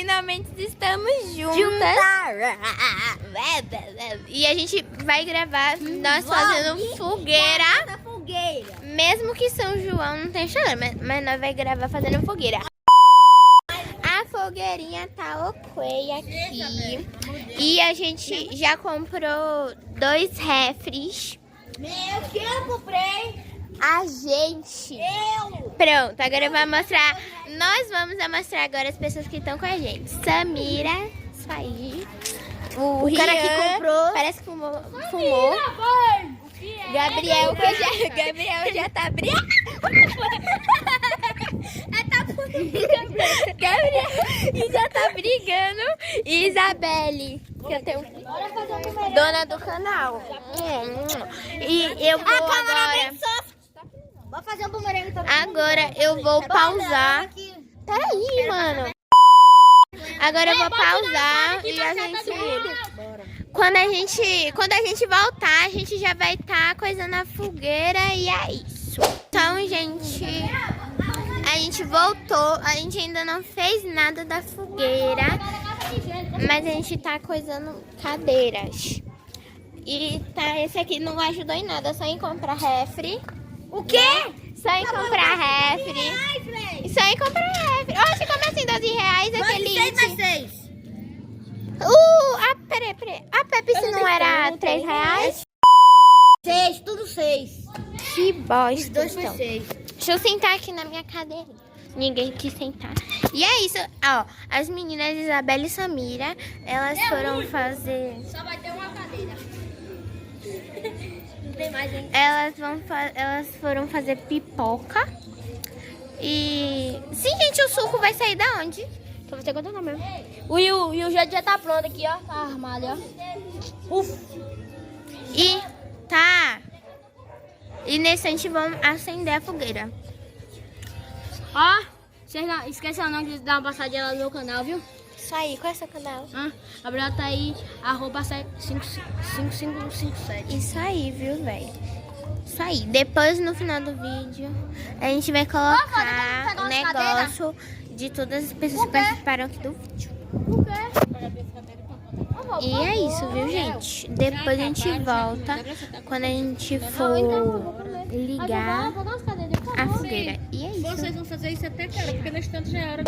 finalmente estamos juntas. E a gente vai gravar nós fazendo fogueira. Mesmo que São João não tenha chegado, mas nós vai gravar fazendo fogueira. A fogueirinha tá ok aqui. E a gente já comprou 2 refres. Que eu comprei. A gente. Pronto, agora eu vou mostrar. Nós vamos mostrar agora as pessoas que estão com a gente. Samira, isso aí. O cara que Rian, comprou. parece que fumou. Gabriel já tá brigando. Gabriel já tá brigando. E Isabelle, que eu tenho dona do canal. E eu vou agora. Vou fazer um bumerangue também. Agora eu vou pausar. Peraí, mano. Agora eu vou pausar e a gente. Quando a gente voltar, a gente já vai estar coisando a fogueira e é isso. Então, gente, a gente voltou. A gente ainda não fez nada da fogueira, mas a gente tá coisando cadeiras. E tá, esse aqui não ajudou em nada, só em comprar refri. O quê? Só em comprar refri. Só em comprar refri. Oxe, como assim R$12 aquele item? 6. Peraí. A Pepsi não era R$3? 6, tudo 6. Que bosta. Os dois foi então. 6. Deixa eu sentar aqui na minha cadeira. Ninguém quis sentar. E é isso. Ó, as meninas Isabelle e Samira, elas foram fazer... Só vai ter uma cadeira. Não tem mais gente. Elas foram fazer pipoca. E... Sim, gente, o suco vai sair da onde? Só você contar mesmo. E o já tá pronto aqui, ó. Tá armado, ó. E tá. E nesse a gente vai acender a fogueira. Ó, vocês não esqueçam não de dar uma passadinha lá no meu canal, viu? Isso aí, qual é o seu canal? Gabriel tá aí, @5557. Isso aí, viu, velho? Isso aí. Depois, no final do vídeo, a gente vai colocar o negócio de todas as pessoas que participaram aqui do vídeo. Por quê? E é isso, viu, gente? Depois a gente volta quando a gente for ligar a fogueira. E é isso. Vocês vão fazer isso até que hora? Porque no instante já é hora.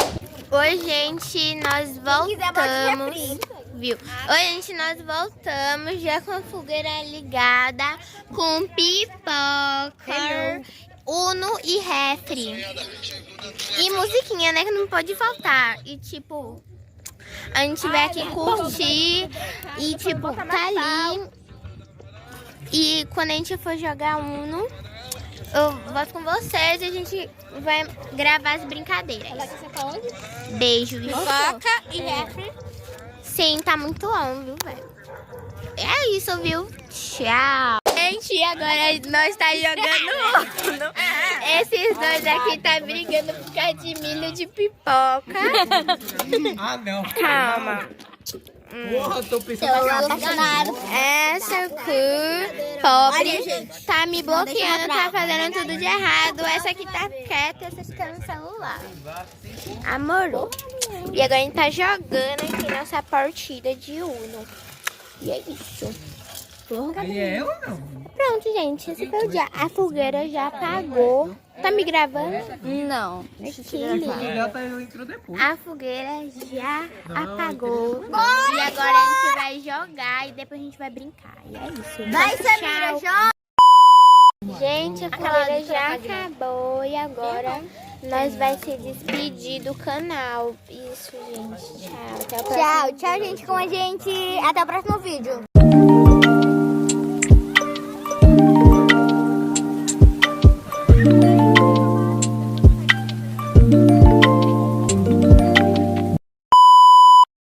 Oi, gente, nós voltamos. Viu? Oi, gente, nós voltamos já com a fogueira ligada, com pipoca, Uno e refri. E musiquinha, né, que não pode faltar. E tipo, a gente vai aqui curtir e tipo, tá ali. E quando a gente for jogar Uno, eu volto com vocês e a gente vai gravar as brincadeiras. Beijo, pipoca e refri. Sim, tá muito longo, viu, velho? É isso, viu? Tchau. Gente, agora nós tá jogando Uno. Esses dois aqui tá brigando por causa de milho de pipoca. Ah, não. Calma. Porra, tô pensando Essa aqui, pobre, tá me bloqueando, tá fazendo tudo de errado. Essa aqui tá quieta, essa fica no celular. Amorou. E agora a gente tá jogando aqui nossa partida de Uno. E é isso. E é eu ou não? Pronto, gente. Esse foi o dia. A fogueira já apagou. Tá me gravando? Não. Que lindo. Já entrou depois. A fogueira já apagou. E agora a gente vai jogar e depois a gente vai brincar. E é isso. Vai, Samira, Tchau. Gente, a fogueira já acabou e agora nós vai se despedir do canal. Isso, gente. Tchau. Até o próximo Tchau, gente, com a gente. Até o próximo vídeo.